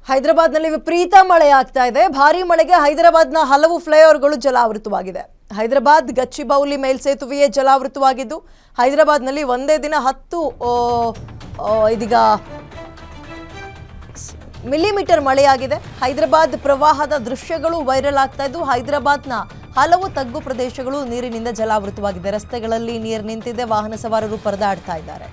ಹೈದರಾಬಾದ್ನಲ್ಲಿ ವಿಪರೀತ ಮಳೆ ಆಗ್ತಾ ಇದೆ. ಭಾರೀ ಮಳೆಗೆ ಹೈದರಾಬಾದ್ನ ಹಲವು ಫ್ಲೈಓವರ್ಗಳು ಜಲಾವೃತವಾಗಿದೆ. ಹೈದರಾಬಾದ್ ಗಚ್ಚಿಬೌಲಿ ಮೇಲ್ಸೇತುವೆಯೇ ಜಲಾವೃತವಾಗಿದ್ದು ಹೈದರಾಬಾದ್ನಲ್ಲಿ ಒಂದೇ ದಿನ 10 ಇದೀಗ ಮಿಲಿಮೀಟರ್ ಮಳೆಯಾಗಿದೆ. ಹೈದರಾಬಾದ್ ಪ್ರವಾಹದ ದೃಶ್ಯಗಳು ವೈರಲ್ ಆಗ್ತಾ ಇದ್ದು ಹೈದರಾಬಾದ್ನ ಹಲವು ತಗ್ಗು ಪ್ರದೇಶಗಳು ನೀರಿನಿಂದ ಜಲಾವೃತವಾಗಿದೆ. ರಸ್ತೆಗಳಲ್ಲಿ ನೀರು ನಿಂತಿದೆ, ವಾಹನ ಸವಾರರು ಪರದಾಡ್ತಾ ಇದ್ದಾರೆ.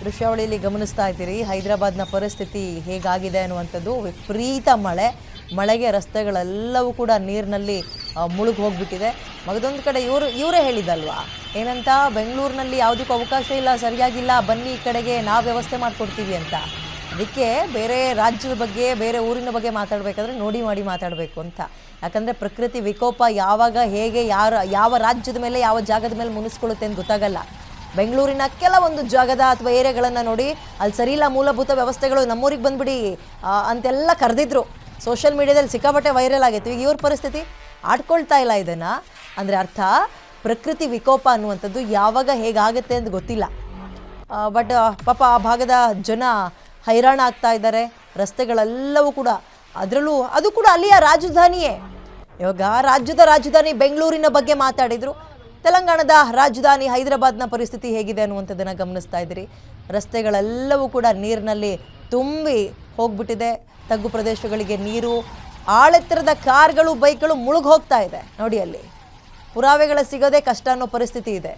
ದೃಶ್ಯಾವಳಿಯಲ್ಲಿ ಗಮನಿಸ್ತಾ ಇದ್ದೀರಿ ಹೈದರಾಬಾದ್ನ ಪರಿಸ್ಥಿತಿ ಹೇಗಾಗಿದೆ ಅನ್ನುವಂಥದ್ದು. ವಿಪರೀತ ಮಳೆಗೆ ರಸ್ತೆಗಳೆಲ್ಲವೂ ಕೂಡ ನೀರಿನಲ್ಲಿ ಮುಳುಗಿ ಹೋಗ್ಬಿಟ್ಟಿದೆ. ಮಗದೊಂದು ಕಡೆ ಇವರೇ ಹೇಳಿದಲ್ವಾ, ಏನಂತ, ಬೆಂಗಳೂರಿನಲ್ಲಿ ಯಾವುದಕ್ಕೂ ಅವಕಾಶ ಇಲ್ಲ, ಸರಿಯಾಗಿಲ್ಲ, ಬನ್ನಿ ಈ ಕಡೆಗೆ ನಾವು ವ್ಯವಸ್ಥೆ ಮಾಡಿಕೊಡ್ತೀವಿ ಅಂತ. ಅದಕ್ಕೆ ಬೇರೆ ರಾಜ್ಯದ ಬಗ್ಗೆ, ಬೇರೆ ಊರಿನ ಬಗ್ಗೆ ಮಾತಾಡಬೇಕಾದ್ರೆ ನೋಡಿ ಮಾಡಿ ಮಾತಾಡಬೇಕು ಅಂತ. ಯಾಕಂದರೆ ಪ್ರಕೃತಿ ವಿಕೋಪ ಯಾವಾಗ, ಹೇಗೆ, ಯಾವ ರಾಜ್ಯದ ಮೇಲೆ, ಯಾವ ಜಾಗದ ಮೇಲೆ ಮುನಿಸ್ಕೊಳ್ಳುತ್ತೆ ಅಂತ ಗೊತ್ತಾಗಲ್ಲ. ಬೆಂಗಳೂರಿನ ಕೆಲವೊಂದು ಜಾಗದ ಅಥವಾ ಏರಿಯಾಗಳನ್ನು ನೋಡಿ, ಅಲ್ಲಿ ಸರಿಯಿಲ್ಲ ಮೂಲಭೂತ ವ್ಯವಸ್ಥೆಗಳು, ನಮ್ಮೂರಿಗೆ ಬಂದುಬಿಡಿ ಅಂತೆಲ್ಲ ಕರೆದಿದ್ರು. ಸೋಷಿಯಲ್ ಮೀಡಿಯಾದಲ್ಲಿ ಸಿಕ್ಕಾಪಟ್ಟೆ ವೈರಲ್ ಆಗಿತ್ತು. ಈಗ ಇವ್ರ ಪರಿಸ್ಥಿತಿ ಆಡ್ಕೊಳ್ತಾ ಇಲ್ಲ ಇದನ್ನು. ಅಂದರೆ ಅರ್ಥ, ಪ್ರಕೃತಿ ವಿಕೋಪ ಅನ್ನುವಂಥದ್ದು ಯಾವಾಗ ಹೇಗಾಗುತ್ತೆ ಅಂತ ಗೊತ್ತಿಲ್ಲ. ಬಟ್ ಪಾಪ ಆ ಭಾಗದ ಜನ ಹೈರಾಣ ಆಗ್ತಾ ಇದ್ದಾರೆ. ರಸ್ತೆಗಳೆಲ್ಲವೂ ಕೂಡ, ಅದು ಕೂಡ ಅಲ್ಲಿಯ ರಾಜಧಾನಿಯೇ. ಇವಾಗ ರಾಜ್ಯದ ರಾಜಧಾನಿ ಬೆಂಗಳೂರಿನ ಬಗ್ಗೆ ಮಾತಾಡಿದರು. ತೆಲಂಗಾಣದ ರಾಜಧಾನಿ ಹೈದರಾಬಾದ್ನ ಪರಿಸ್ಥಿತಿ ಹೇಗಿದೆ ಅನ್ನುವಂಥದ್ದನ್ನು ಗಮನಿಸ್ತಾ ಇದ್ದೀರಿ. ರಸ್ತೆಗಳೆಲ್ಲವೂ ಕೂಡ ನೀರಿನಲ್ಲಿ ತುಂಬಿ ಹೋಗ್ಬಿಟ್ಟಿದೆ. ತಗ್ಗು ಪ್ರದೇಶಗಳಿಗೆ ನೀರು, ಆಳೆತ್ತರದ ಕಾರ್ಗಳು, ಬೈಕ್ಗಳು ಮುಳುಗಿ ಹೋಗ್ತಾ ಇದೆ. ನೋಡಿ, ಅಲ್ಲಿ ಪುರಾವೆಗಳ ಸಿಗೋದೇ ಕಷ್ಟ ಅನ್ನೋ ಪರಿಸ್ಥಿತಿ ಇದೆ.